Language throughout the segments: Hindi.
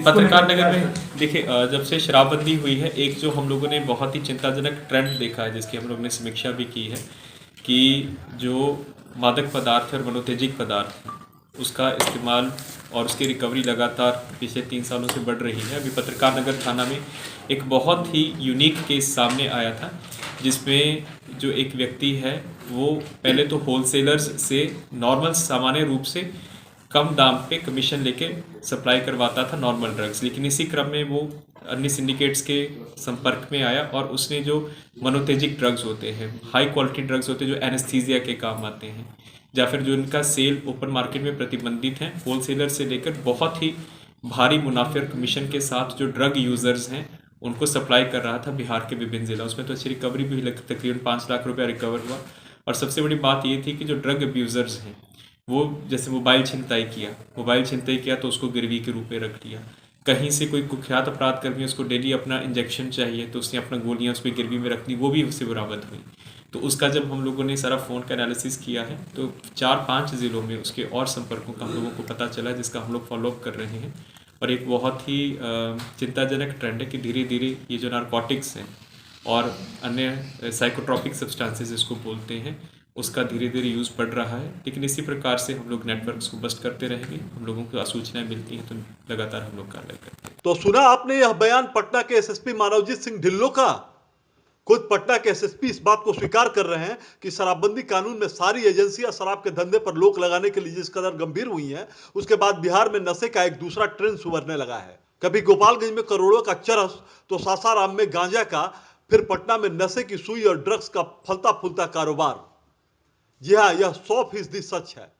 पत्रकार नगर में देखिए, जब से शराबबंदी हुई है, एक जो हम लोगों ने बहुत ही चिंताजनक ट्रेंड देखा है, जिसकी हम लोगों ने समीक्षा भी की है कि जो मादक पदार्थ और मनोतेजिक पदार्थ हैं, उसका इस्तेमाल और उसकी रिकवरी लगातार पिछले 3 सालों से बढ़ रही है। अभी पत्रकार नगर थाना में एक बहुत ही यूनिक केस सामने आया था, जिसमें जो एक व्यक्ति है वो पहले तो होलसेलर्स से नॉर्मल सामान्य रूप से कम दाम पे कमीशन लेके सप्लाई करवाता था नॉर्मल ड्रग्स, लेकिन इसी क्रम में वो अन्य सिंडिकेट्स के संपर्क में आया और उसने जो मनोतेजिक ड्रग्स होते हैं, हाई क्वालिटी ड्रग्स होते हैं जो एनेस्थीसिया के काम आते हैं, या फिर जो इनका सेल ओपन मार्केट में प्रतिबंधित है, होलसेलर से लेकर बहुत ही भारी मुनाफे और कमीशन के साथ जो ड्रग यूज़र्स हैं उनको सप्लाई कर रहा था बिहार के विभिन्न जिला। उसमें तो अच्छी रिकवरी भी हुई, तकरीबन 5 लाख रुपया रिकवर हुआ। और सबसे बड़ी बात ये थी कि जो ड्रग अब्यूज़र्स हैं वो जैसे मोबाइल छिनताई किया तो उसको गिरवी के रूप में रख लिया। कहीं से कोई कुख्यात अपराध कर्मी, उसको डेली अपना इंजेक्शन चाहिए तो उसने अपना गोलियां उस पर गिरवी में रख दी, वो भी उससे बरामद हुई। तो उसका जब हम लोगों ने सारा फ़ोन का एनालिसिस किया है तो 4-5 ज़िलों में उसके और संपर्कों का हम लोगों को पता चला, जिसका हम लोग फॉलोअप कर रहे हैं। और एक बहुत ही चिंताजनक ट्रेंड है कि धीरे धीरे ये जो नारकोटिक्स हैं और अन्य साइकोट्रॉपिक सब्सटेंसेस इसको बोलते हैं, उसका धीरे धीरे यूज़ बढ़ रहा है। लेकिन इसी प्रकार से हम लोग नेटवर्क्स को बस्ट करते रहेंगे। हम लोगों को सूचनाएं मिलती हैं तो लगातार हम लोग कार्रवाई करते हैं। तो सुना आपने यह बयान पटना के एसएसपी मानवजीत सिंह ढिल्लों का। खुद पटना के एसएसपी इस बात को स्वीकार कर रहे हैं कि शराबबंदी कानून में सारी एजेंसियां शराब के धंधे पर रोक लगाने के लिए जिस कदर गंभीर हुई हैं, उसके बाद बिहार में नशे का एक दूसरा ट्रेंड उभरने लगा है। कभी गोपालगंज में करोड़ों का चरस, तो सासाराम में गांजा का, फिर पटना में नशे की सुई और ड्रग्स का फलता फूलता कारोबार। जी हाँ, यह 100% सच है।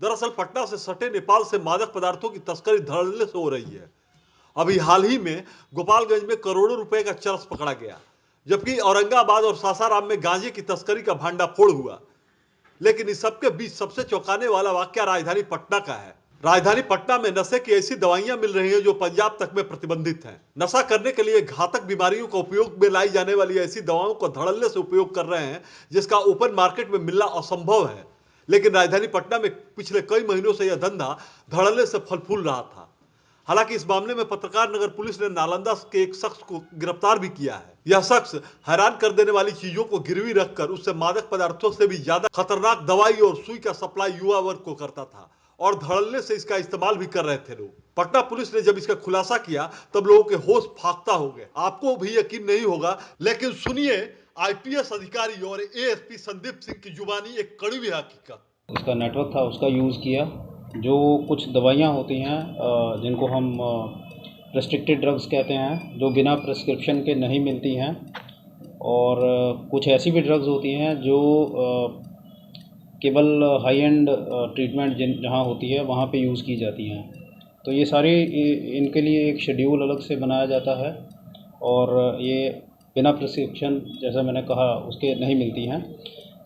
दरअसल पटना से सटे नेपाल से मादक पदार्थों की तस्करी धड़ल्ले से हो रही है। अभी हाल ही में गोपालगंज में करोड़ों रुपए का चरस पकड़ा गया, जबकि औरंगाबाद और सासाराम में गांजे की तस्करी का भांडाफोड़ हुआ। लेकिन इस सबके बीच सबसे चौंकाने वाला वाकया राजधानी पटना का है। राजधानी पटना में नशे की ऐसी दवाइयां मिल रही हैं जो पंजाब तक में प्रतिबंधित हैं। नशा करने के लिए घातक बीमारियों का उपयोग में लाई जाने वाली ऐसी दवाओं को धड़ल्ले से उपयोग कर रहे हैं, जिसका ओपन मार्केट में मिलना असंभव है। लेकिन राजधानी पटना में पिछले कई महीनों से यह धंधा धड़ल्ले से फल फूल रहा था। हालांकि इस मामले में पत्रकार नगर पुलिस ने नालंदा के एक शख्स को गिरफ्तार भी किया है। यह शख्स हैरान कर देने वाली चीजों को गिरवी रखकर उससे मादक पदार्थों से भी ज्यादा खतरनाक दवाई और सुई का सप्लाई युवा वर्ग को करता था और धड़ल्ले से इसका इस्तेमाल भी कर रहे थे लोग। पटना पुलिस ने जब इसका खुलासा किया तब लोगों के होश फाख्ता हो गए। आपको भी यकीन नहीं होगा, लेकिन सुनिए आईपीएस अधिकारी और एएसपी संदीप सिंह की जुबानी एक कड़वी हकीकत। उसका नेटवर्क था, उसका यूज़ किया। जो कुछ दवाइयाँ होती हैं जिनको हम रेस्ट्रिक्टेड ड्रग्स कहते हैं, जो बिना प्रिस्क्रिप्शन के नहीं मिलती हैं, और कुछ ऐसी भी ड्रग्स होती हैं जो केवल हाई एंड ट्रीटमेंट जहाँ होती है वहाँ पे यूज़ की जाती हैं। तो ये सारे इनके लिए एक शेड्यूल अलग से बनाया जाता है और ये बिना प्रिस्क्रिप्शन, जैसा मैंने कहा, उसके नहीं मिलती हैं।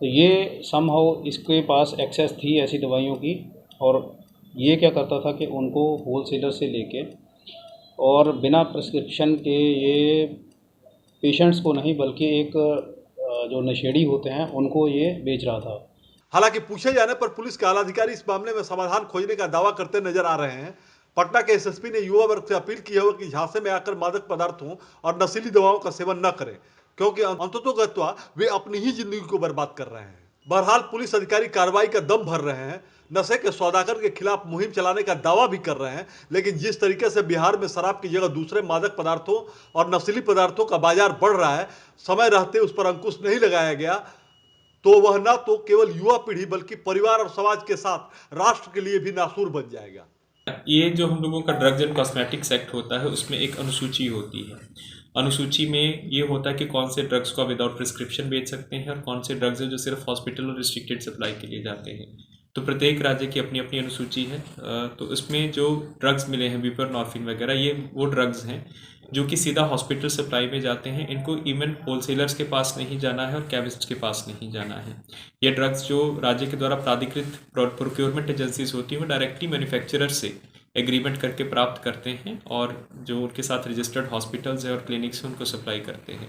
तो ये समहाउ इसके पास एक्सेस थी ऐसी दवाइयों की, और ये क्या करता था कि उनको होलसेलर से लेके और बिना प्रिस्क्रिप्शन के ये पेशेंट्स को नहीं बल्कि एक जो नशेड़ी होते हैं उनको ये बेच रहा था। हालांकि पूछे जाने पर पुलिस के आला अधिकारी इस मामले में समाधान खोजने का दावा करते नजर आ रहे हैं। पटना के एसएसपी ने युवा वर्ग से अपील की है कि झांसे में आकर मादक पदार्थों और नशीली दवाओं का सेवन न करें, क्योंकि अंततोगत्वा वे अपनी ही जिंदगी को बर्बाद कर रहे हैं। बहरहाल पुलिस अधिकारी कार्रवाई का दम भर रहे हैं, नशे के सौदागर के खिलाफ मुहिम चलाने का दावा भी कर रहे हैं। लेकिन जिस तरीके से बिहार में शराब की जगह दूसरे मादक पदार्थों और नशीली पदार्थों का बाजार बढ़ रहा है, समय रहते उस पर अंकुश नहीं लगाया गया तो वह न तो केवल युवा पीढ़ी बल्कि परिवार और समाज के साथ राष्ट्र के लिए भी नासूर बन जाएगा। ये जो हम लोगों का ड्रग्स एंड कॉस्मेटिक्स एक्ट होता है, उसमें एक अनुसूची होती है। अनुसूची में ये होता है कि कौन से ड्रग्स को विदाउट प्रिस्क्रिप्शन बेच सकते हैं और कौन से ड्रग्स हैं जो सिर्फ हॉस्पिटल और रिस्ट्रिक्टेड सप्लाई के लिए जाते हैं। तो प्रत्येक राज्य की अपनी अपनी अनुसूची है। तो इसमें जो ड्रग्स मिले हैं, बुप्रेनॉर्फिन वगैरह, ये वो ड्रग्स हैं जो कि सीधा हॉस्पिटल सप्लाई में जाते हैं। इनको इवन होलसेलर्स के पास नहीं जाना है और केमिस्ट के पास नहीं जाना है। ये ड्रग्स जो राज्य के द्वारा प्राधिकृत प्रोक्योरमेंट एजेंसीज होती हैं वो डायरेक्टली मैन्युफैक्चरर से एग्रीमेंट करके प्राप्त करते हैं और जो उनके साथ रजिस्टर्ड हॉस्पिटल्स हैं और क्लिनिक्स हैं उनको सप्लाई करते हैं।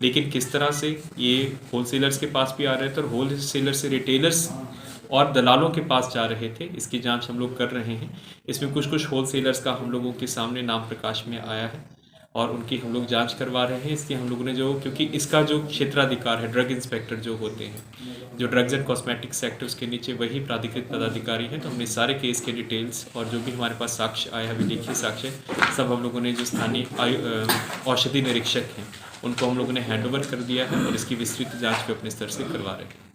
लेकिन किस तरह से ये होलसेलर्स के पास भी आ रहे थे और होलसेलर से रिटेलर्स और दलालों के पास जा रहे थे। इसकी जांच हम लोग कर रहे हैं। इसमें कुछ होलसेलर्स का हम लोगों के सामने नाम प्रकाश में आया है और उनकी हम लोग जांच करवा रहे हैं। इसकी हम लोगों ने क्योंकि इसका जो क्षेत्राधिकार है, ड्रग इंस्पेक्टर जो होते हैं, जो ड्रग्स एंड कॉस्मेटिक्स एक्ट उसके नीचे वही प्राधिकृत पदाधिकारी हैं। तो हमने सारे केस के डिटेल्स और जो भी हमारे पास साक्ष्य आया है, लिखित साक्ष्य, सब हम लोगों ने जो स्थानीय औषधि निरीक्षक हैं उनको हम लोगों ने हैंडओवर कर दिया है और इसकी विस्तृत जाँच भी अपने स्तर से करवा रहे हैं।